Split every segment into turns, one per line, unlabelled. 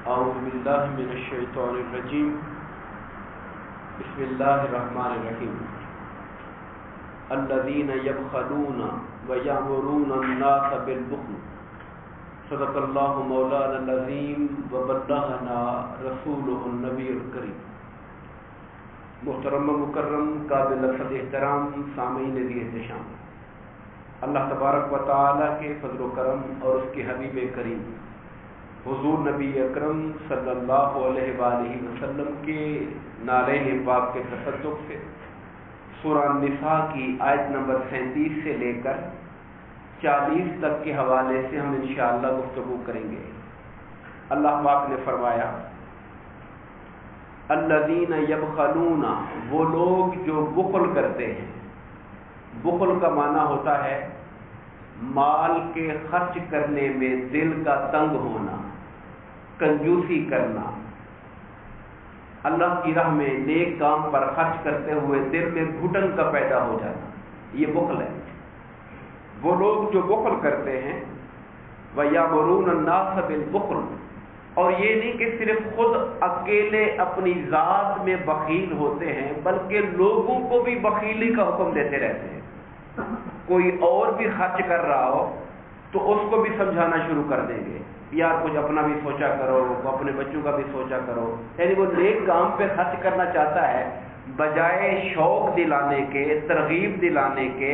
اعوذ باللہ من الشیطان الرجیم بسم اللہ الرحمن الرحیم الذین یبخلون ویأمرون الناس بالبخل صدق اللہ مولانا العظیم وبلغنا رسولہ النبی الکریم۔ محترم مکرم قابل فضل احترام سامعین ذی احتشام، اللہ تبارک و تعالیٰ کے فضل و کرم اور اس کے حبیب کریم حضور نبی اکرم صلی اللہ علیہ وآلہ وسلم کے نعرہ پاک کے تصدق سے سورہ النساء کی آیت نمبر 37 سے لے کر 40 تک کے حوالے سے ہم انشاءاللہ گفتگو کریں گے۔ اللہ پاک نے فرمایا الذین یبخلون، وہ لوگ جو بخل کرتے ہیں۔ بخل کا معنی ہوتا ہے مال کے خرچ کرنے میں دل کا تنگ ہونا، کنجوسی کرنا، اللہ کی راہ میں نیک کام پر خرچ کرتے ہوئے دل میں گھٹن کا پیدا ہو جانا، یہ بخل ہے۔ وہ لوگ جو بخل کرتے ہیں وَيَأْمُرُونَ النَّاسَ بِالْبُخْلِ، اور یہ نہیں کہ صرف خود اکیلے اپنی ذات میں بخیل ہوتے ہیں بلکہ لوگوں کو بھی بخیلی کا حکم دیتے رہتے ہیں۔ کوئی اور بھی خرچ کر رہا ہو تو اس کو بھی سمجھانا شروع کر دیں گے، یار کچھ اپنا بھی سوچا کرو، اپنے بچوں کا بھی سوچا کرو۔ یعنی وہ نیک کام پہ خرچ کرنا چاہتا ہے، بجائے شوق دلانے کے، ترغیب دلانے کے،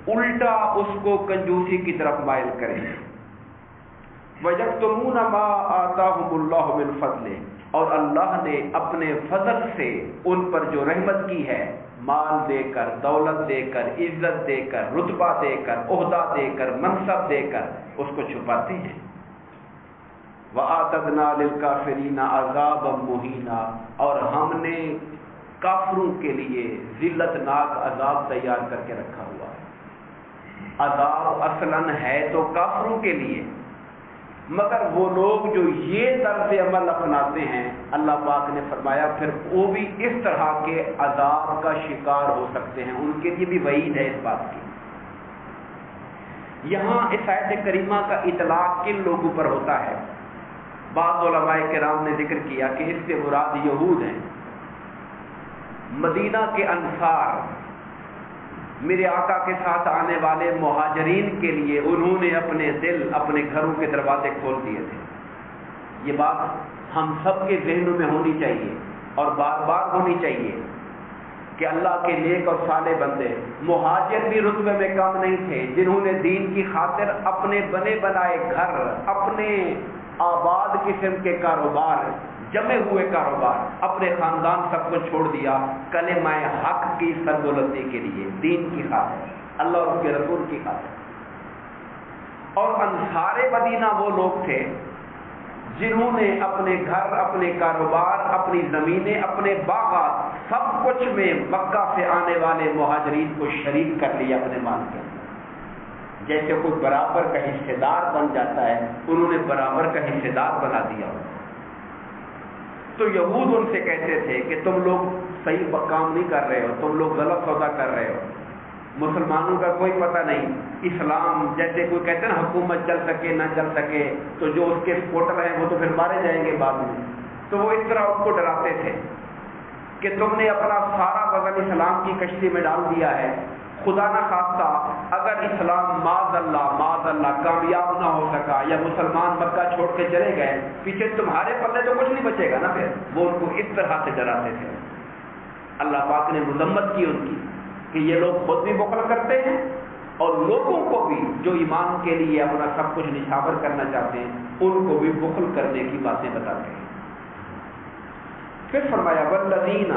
الٹا اس کو کنجوسی کی طرف مائل کریں۔ وَيَكْتُمُونَ مَا آتَاهُمُ اللَّهُ مِنْ فَضْلِهِ، اور اللہ نے اپنے فضل سے ان پر جو رحمت کی ہے، مال دے کر، دولت دے کر، عزت دے کر، رتبہ دے کر، عہدہ دے کر، منصب دے کر اس کو چھپاتے ہیں۔ وَآتَدْنَا لِلْكَافِرِينَ عَذَابًا مُهِينًا، اور ہم نے کافروں کے لیے ذلت ناک عذاب تیار کر کے رکھا ہوا ہے۔ عذاب اصلاً ہے تو کافروں کے لیے، مگر وہ لوگ جو یہ طرز عمل اپناتے ہیں، اللہ پاک نے فرمایا پھر وہ بھی اس طرح کے عذاب کا شکار ہو سکتے ہیں، ان کے لیے بھی وعید ہے اس بات کی۔ یہاں اس آیت کریمہ کا اطلاق کن لوگوں پر ہوتا ہے؟ بعض علماء کرام نے ذکر کیا کہ اس سے مراد یہود ہیں، مدینہ کے انصار، میرے آقا کے ساتھ آنے والے مہاجرین کے لیے انہوں نے اپنے دل، اپنے گھروں کے دروازے کھول دیے تھے۔ یہ بات ہم سب کے ذہنوں میں ہونی چاہیے اور بار بار ہونی چاہیے کہ اللہ کے نیک اور صالح بندے، مہاجر بھی رتبے میں کم نہیں تھے، جنہوں نے دین کی خاطر اپنے بنے بنائے گھر، اپنے آباد قسم کے کاروبار، جمے ہوئے کاروبار، اپنے خاندان سب کو چھوڑ دیا کلمہ حق کی سربلندی کے لیے، دین کی خاطر، اللہ اور اس کے رسول کی خاطر۔ اور انصار مدینہ وہ لوگ تھے جنہوں نے اپنے گھر، اپنے کاروبار، اپنی زمینیں، اپنے باغات، سب کچھ میں مکہ سے آنے والے مہاجرین کو شریک کر لیا اپنے مال کے اندر۔ جیسے کوئی برابر کا حصے دار بن جاتا ہے، انہوں نے برابر کا حصے دار بنا دیا۔ تو یہود ان سے کہتے تھے کہ تم لوگ صحیح کام نہیں کر رہے ہو، تم لوگ غلط سودا کر رہے ہو، مسلمانوں کا کوئی پتہ نہیں، اسلام جیسے کوئی کہتے ہیں نا حکومت چل سکے نہ چل سکے تو جو اس کے سپورٹر ہیں وہ تو پھر مارے جائیں گے بعد میں۔ تو وہ اس طرح ان کو ڈراتے تھے کہ تم نے اپنا سارا وزن اسلام کی کشتی میں ڈال دیا ہے، خدا نہ خواستہ اگر اسلام معاذ اللہ کامیاب نہ ہو سکا یا مسلمان مکہ چھوڑ کے چلے گئے، پیچھے تمہارے پلے تو کچھ نہیں بچے گا نا۔ پھر وہ ان کو اس طرح سے ڈراتے تھے۔ اللہ پاک نے مذمت کی ان کی کہ یہ لوگ خود بھی بخل کرتے ہیں اور لوگوں کو بھی جو ایمان کے لیے اپنا سب کچھ نچھاور کرنا چاہتے ہیں ان کو بھی بخل کرنے کی باتیں بتاتے ہیں۔ پھر فرمایا والذین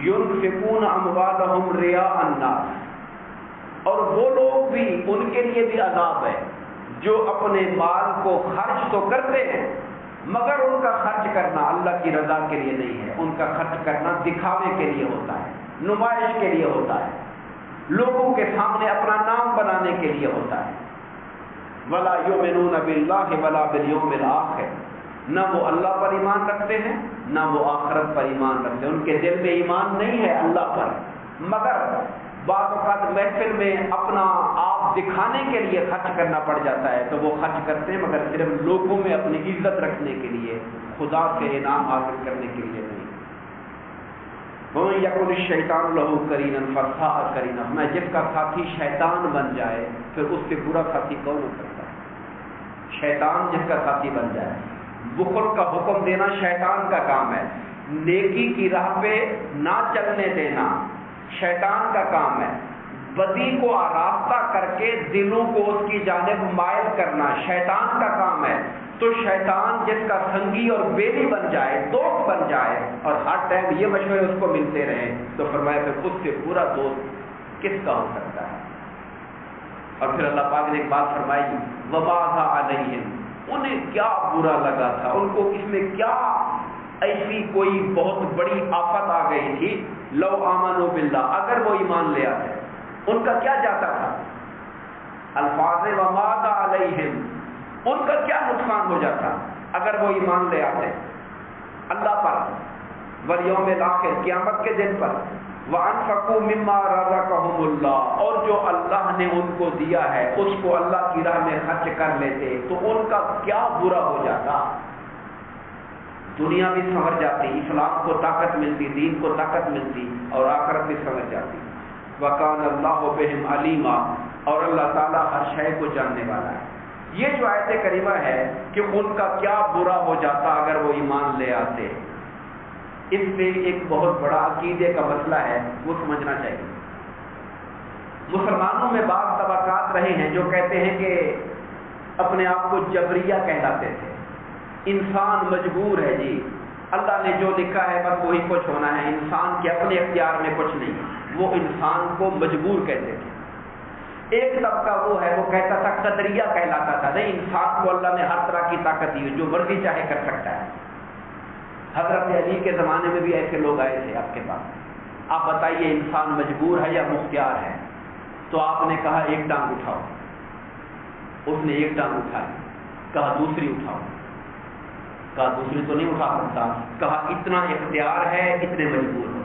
ينفقون اموالهم رئاء الناس، اور وہ لوگ بھی، ان کے لیے بھی عذاب ہے جو اپنے مال کو خرچ تو کرتے ہیں مگر ان کا خرچ کرنا اللہ کی رضا کے لیے نہیں ہے، ان کا خرچ کرنا دکھاوے کے لیے ہوتا ہے، نمائش کے لیے ہوتا ہے، لوگوں کے سامنے اپنا نام بنانے کے لیے ہوتا ہے۔ ولا یؤمنون باللہ ولا بالیوم الآخر، نہ وہ اللہ پر ایمان رکھتے ہیں نہ وہ آخرت پر ایمان رکھتے ہیں، ان کے دل میں ایمان نہیں ہے اللہ پر، مگر بعض اوقات محفل میں اپنا آپ دکھانے کے لیے خرچ کرنا پڑ جاتا ہے تو وہ خرچ کرتے ہیں، مگر صرف لوگوں میں اپنی عزت رکھنے کے لیے، خدا سے انعام حاصل کرنے کے لیے نہیں۔ وَمَن يَكُنِ الشَّيْطَانُ لَهُ قَرِينًا فَسَاءَ قَرِينًا، میں جس کا ساتھی شیطان بن جائے پھر اس سے برا ساتھی کون ہو سکتا ہے؟ شیطان جس کا ساتھی بن جائے، بخل کا حکم دینا شیطان کا کام ہے، نیکی کی راہ پہ نہ چلنے دینا شیطان کا کام ہے، بدی کو آراستہ کر کے دلوں کو اس کی جانب مائل کرنا شیطان کا کام ہے۔ تو شیطان جس کا سنگی اور بیلی بن جائے، دوست بن جائے، اور ہر ٹائم یہ مشورے اس کو ملتے رہیں، تو فرمایا پھر اس سے برا دوست کس کا ہو سکتا ہے؟ اور پھر اللہ پاک نے ایک بات فرمائی، وَمَاذَا عَلَيْهِمْ، انہیں کیا برا لگا تھا، ان کو اس میں کیا ایسی کوئی بہت بڑی آفت آ گئی تھی، لو آمنوا باللہ، اگر وہ ایمان لے آتے، ان کا کیا جاتا تھا؟ الفاظ وَمَاذَا عَلَيْهِمْ، ان کا کیا نقصان ہو جاتا اگر وہ ایمان لے آتے اللہ پر، والیوم الآخر، قیامت کے دن پر، وَأَنفَقُوا مِمَّا رَزَقَهُمُ اللَّهُ، اور جو اللہ نے ان کو دیا ہے اس کو اللہ کی راہ میں خرچ کر لیتے تو ان کا کیا برا ہو جاتا۔ دنیا بھی سنور جاتی، اسلام کو طاقت ملتی، دین کو طاقت ملتی، اور آخرت بھی سنور جاتی۔ وَكَانَ اللَّهُ بِهِمْ عَلِيمًا، اور اللہ تعالیٰ ہر شے کو جاننے والا ہے۔ یہ جو آیت کریمہ ہے کہ ان کا کیا برا ہو جاتا اگر وہ ایمان لے آتے، اس میں ایک بہت بڑا عقیدے کا مسئلہ ہے، وہ سمجھنا چاہیے۔ مسلمانوں میں بعض طبقات رہے ہیں جو کہتے ہیں کہ اپنے آپ کو جبریہ کہلاتے تھے، انسان مجبور ہے جی، اللہ نے جو لکھا ہے بس وہی کچھ ہونا ہے، انسان کے اپنے اختیار میں کچھ نہیں، وہ انسان کو مجبور کہتے تھے۔ ایک طبقہ وہ ہے وہ کہتا تھا قدریہ کہلاتا تھا، نہیں انسان کو اللہ نے ہر طرح کی طاقت دی، جو مرضی چاہے کر سکتا ہے۔ حضرت علی کے زمانے میں بھی ایسے لوگ آئے تھے آپ کے پاس، آپ بتائیے انسان مجبور ہے یا مختار ہے؟ تو آپ نے کہا ایک ٹانگ اٹھاؤ، اس نے ایک ٹانگ اٹھائی، کہا دوسری اٹھاؤ، کہا دوسری تو نہیں اٹھا سکتا، کہا اتنا اختیار ہے اتنے مجبور ہو۔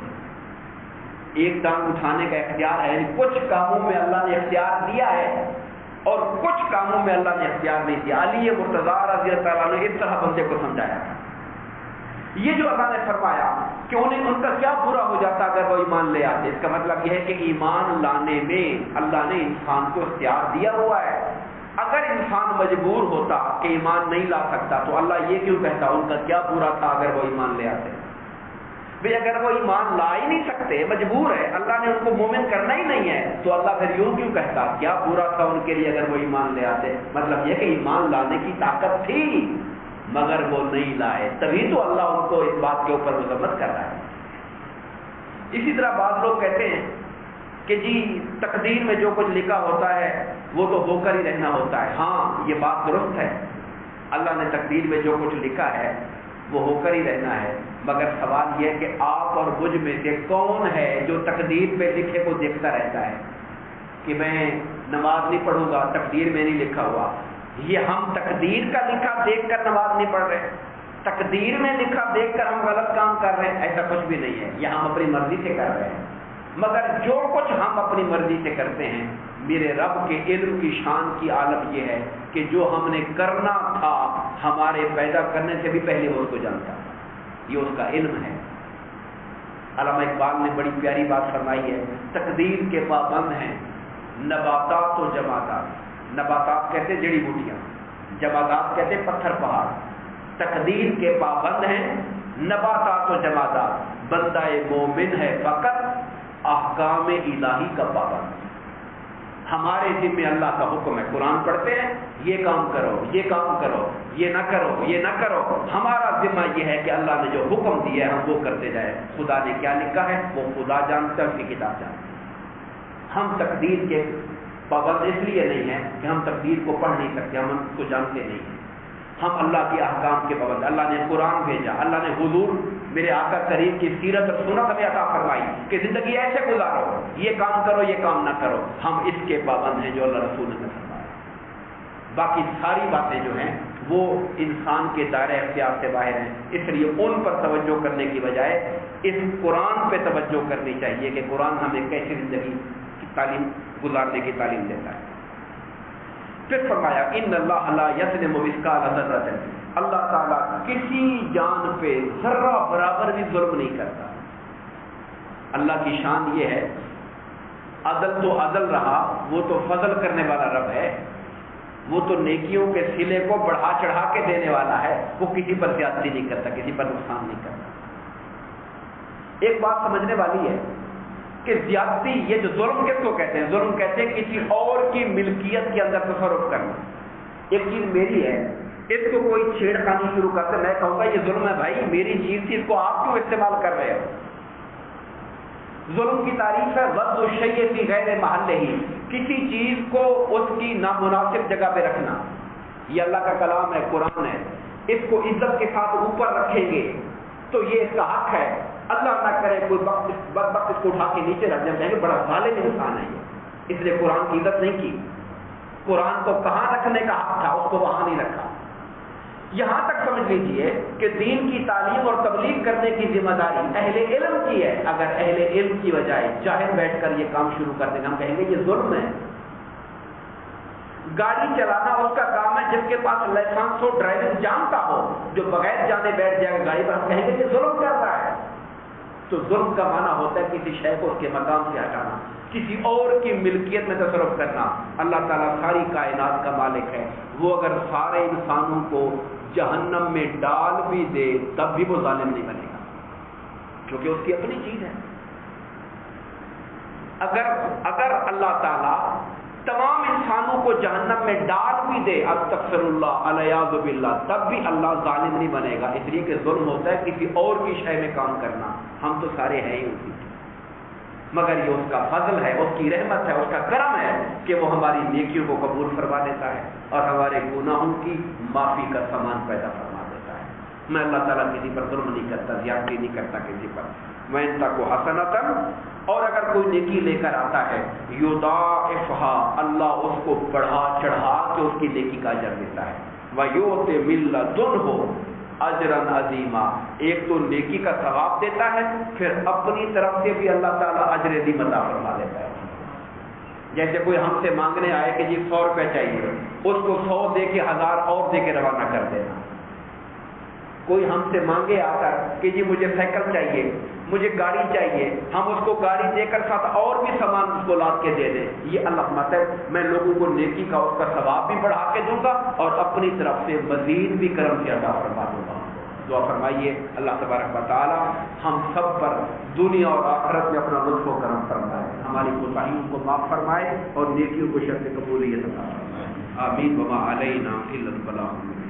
ایک ٹانگ اٹھانے کا اختیار ہے، یعنی کچھ کاموں میں اللہ نے اختیار دیا ہے اور کچھ کاموں میں اللہ نے اختیار نہیں دیا۔ علی مرتضیٰ رضی اللہ تعالیٰ نے اس طرح بندے کو سمجھایا تھا۔ یہ جو اللہ نے فرمایا کہ انہیں ان کا کیا برا ہو جاتا اگر وہ ایمان لے آتے، اس کا مطلب یہ ہے کہ ایمان لانے میں اللہ نے انسان کو اختیار دیا ہوا ہے۔ اگر انسان مجبور ہوتا کہ ایمان نہیں لا سکتا تو اللہ یہ کیوں کہتا ان کا کیا برا تھا اگر وہ ایمان لے آتے؟ بھئی اگر وہ ایمان لا ہی نہیں سکتے، مجبور ہے، اللہ نے ان کو مومن کرنا ہی نہیں ہے، تو اللہ پھر یوں کیوں کہتا کیا برا تھا ان کے لیے اگر وہ ایمان لے آتے؟ مطلب یہ کہ ایمان لانے کی طاقت تھی مگر وہ نہیں لائے، تبھی تو اللہ ان کو اس بات کے اوپر مذمت کر رہا ہے۔ اسی طرح بعض لوگ کہتے ہیں کہ جی تقدیر میں جو کچھ لکھا ہوتا ہے وہ تو ہو کر ہی رہنا ہوتا ہے۔ ہاں یہ بات درست ہے، اللہ نے تقدیر میں جو کچھ لکھا ہے وہ ہو کر ہی رہنا ہے، مگر سوال یہ ہے کہ آپ اور مجھ میں سے کون ہے جو تقدیر پہ لکھے کو دیکھتا رہتا ہے کہ میں نماز نہیں پڑھوں گا، تقدیر میں نہیں لکھا ہوا۔ یہ ہم تقدیر کا لکھا دیکھ کر نماز نہیں پڑھ رہے، تقدیر میں لکھا دیکھ کر ہم غلط کام کر رہے ہیں، ایسا کچھ بھی نہیں ہے، یہ ہم اپنی مرضی سے کر رہے ہیں۔ مگر جو کچھ ہم اپنی مرضی سے کرتے ہیں، میرے رب کے علم کی شان کی عالم یہ ہے کہ جو ہم نے کرنا تھا ہمارے پیدا کرنے سے بھی پہلے وہ اس کو جانتا تھا، یہ اس کا علم ہے۔ علامہ اقبال نے بڑی پیاری بات فرمائی ہے، تقدیر کے پابند ہیں نباتات و جمادات۔ نباتات کہتے جڑی بوٹیاں، جمادات کہتے پتھر پہاڑ۔ تقدیر کے پابند ہیں نباتات و جمادات، بندہ مومن ہے فقط احکام الہی کا پابند۔ ہمارے ذمہ اللہ کا حکم ہے، قرآن پڑھتے ہیں یہ کام کرو، یہ کام کرو، یہ نہ کرو، یہ نہ کرو، ہمارا ذمہ یہ ہے کہ اللہ نے جو حکم دیا ہے ہم وہ کرتے جائیں۔ خدا نے کیا لکھا ہے وہ خدا جانتا ہے، اس کی کتاب جانتا ہے۔ ہم تقدیر کے پابند اس لیے نہیں ہیں کہ ہم تقدیر کو پڑھ نہیں سکتے، ہم اس کو جانتے نہیں ہیں، ہم اللہ کے احکام کے پابند۔ اللہ نے قرآن بھیجا، اللہ نے حضور میرے آقا کریم کی سیرت اور سنت ہمیں عطا فرمائی کہ زندگی ایسے گزارو، یہ کام کرو یہ کام نہ کرو، ہم اس کے پابند ہیں جو اللہ رسول نے فرمایا۔ باقی ساری باتیں جو ہیں وہ انسان کے دائرہ اختیار سے باہر ہیں، اس لیے ان پر توجہ کرنے کی بجائے اس قرآن پہ توجہ کرنی چاہیے کہ قرآن ہمیں کیسے زندگی کی تعلیم گزارنے کی تعلیم دیتا ہے۔ پھر فرمایا ان اللہ لا یظلم مثقال ذرۃ، اللہ تعالیٰ کسی جان پہ ذرہ برابر بھی ظلم نہیں کرتا۔ اللہ کی شان یہ ہے، عدل تو عدل رہا، وہ تو فضل کرنے والا رب ہے، وہ تو نیکیوں کے صلے کو بڑھا چڑھا کے دینے والا ہے، وہ کسی پر زیادتی نہیں کرتا، کسی پر نقصان نہیں کرتا۔ ایک بات سمجھنے والی ہے کہ زیادتی، یہ جو ظلم کس کو کہتے ہیں؟ ظلم کہتے ہیں کسی اور کی ملکیت کے اندر تصرف کرنا۔ ایک چیز میری ہے، اس کو کوئی چھیڑ خانی شروع کرتے، میں کہوں گا یہ ظلم ہے، بھائی میری چیز تھی، اس کو آپ کیوں استعمال کر رہے ہو؟ ظلم کی تعریف ہے وضع الشیء فی غیر محلہ، کسی چیز کو اس کی نامناسب جگہ پہ رکھنا۔ یہ اللہ کا کلام ہے، قرآن ہے، اس کو عزت کے ساتھ اوپر رکھیں گے تو یہ اس کا حق ہے۔ اللہ نہ کرے کوئی بدبخت اس کو اٹھا کے نیچے رکھ دیں، کہ بڑا ظالم انسان ہے یہ، اس نے قرآن کی عزت نہیں کی۔ قرآن کو کہاں رکھنے کا حق تھا، اس کو وہاں نہیں رکھا۔ یہاں تک سمجھ لیجئے کہ دین کی تعلیم اور تبلیغ کرنے کی ذمہ داری اہل علم کی ہے۔ اگر اہل علم کی بجائے جاہل بیٹھ کر یہ کام شروع کر دیں گے، ہم کہیں گے یہ ظلم ہے۔ گاڑی چلانا اس کا کام ہے، جس کے پاس لائسنس ہو، ڈرائیونگ جانتا ہو، جو بغیر جانے بیٹھ جائے گا گاڑی پر، ہم کہیں گے یہ ظلم کر رہا ہے۔ تو ظلم کا معنی ہوتا ہے کسی شے کو اس کے مقام سے ہٹانا، کسی اور کی ملکیت میں تصرف کرنا۔ اللہ تعالیٰ ساری کائنات کا مالک ہے، وہ اگر سارے انسانوں کو جہنم میں ڈال بھی دے تب بھی وہ ظالم نہیں بنے گا، کیونکہ اس کی اپنی چیز ہے۔ اگر اللہ تعالیٰ تمام انسانوں کو جہنم میں ڈال بھی دے، استغفر اللہ الیاذ باللہ، تب بھی اللہ ظالم نہیں بنے گا، اس لیے کہ ظلم ہوتا ہے کسی اور کی شے میں کام کرنا۔ ہم تو سارے ہیں ہی اسی کے، مگر یہ اس کا فضل ہے، اس کی رحمت ہے، اس کا کرم ہے کہ وہ ہماری نیکیوں کو قبول فرما لیتا ہے اور ہمارے گناہوں کی معافی کا سامان پیدا فرما دیتا ہے۔ میں اللہ تعالیٰ کسی پر ظلم نہیں کرتا، زیادتی نہیں کرتا کسی پر۔ وَإِن تَكُ حَسَنَةً، اور اگر کوئی نیکی لے کر آتا ہے، یضاعفها، اللہ اس کو بڑھا چڑھا کے اس کی نیکی کا اجر دیتا ہے۔ وَيُؤْتِ مِن لَّدُنْهُ اجرًا عظیما، ایک تو نیکی کا ثواب دیتا ہے، پھر اپنی طرف سے بھی اللہ تعالیٰ اجر عظیم عطا فرما دیتا ہے۔ جیسے کوئی ہم سے مانگنے آئے کہ جی 100 روپے چاہیے، اس کو 100 دے کے 1000 اور دے کے روانہ کر دینا۔ کوئی ہم سے مانگے آ کر کہ جی مجھے سائیکل چاہیے، مجھے گاڑی چاہیے، ہم اس کو گاڑی دے کر ساتھ اور بھی سامان اس کو لاد کے دے دیں، یہ اللہ فرماتا ہے میں لوگوں کو نیکی کا اس کا ثواب بھی بڑھا کے دوں گا اور اپنی طرف سے مزید بھی کرم سے عطا فرما دوں گا۔ دعا فرمائیے اللہ تبارک و تعالی ہم سب پر دنیا اور آخرت میں اپنا لطف و کرم فرمائے، ہماری کوتاہیوں کو معاف فرمائے اور نیکیوں کو شرط قبولیت عطا فرمائے۔ آمین۔ وما علینا الا البلاغ۔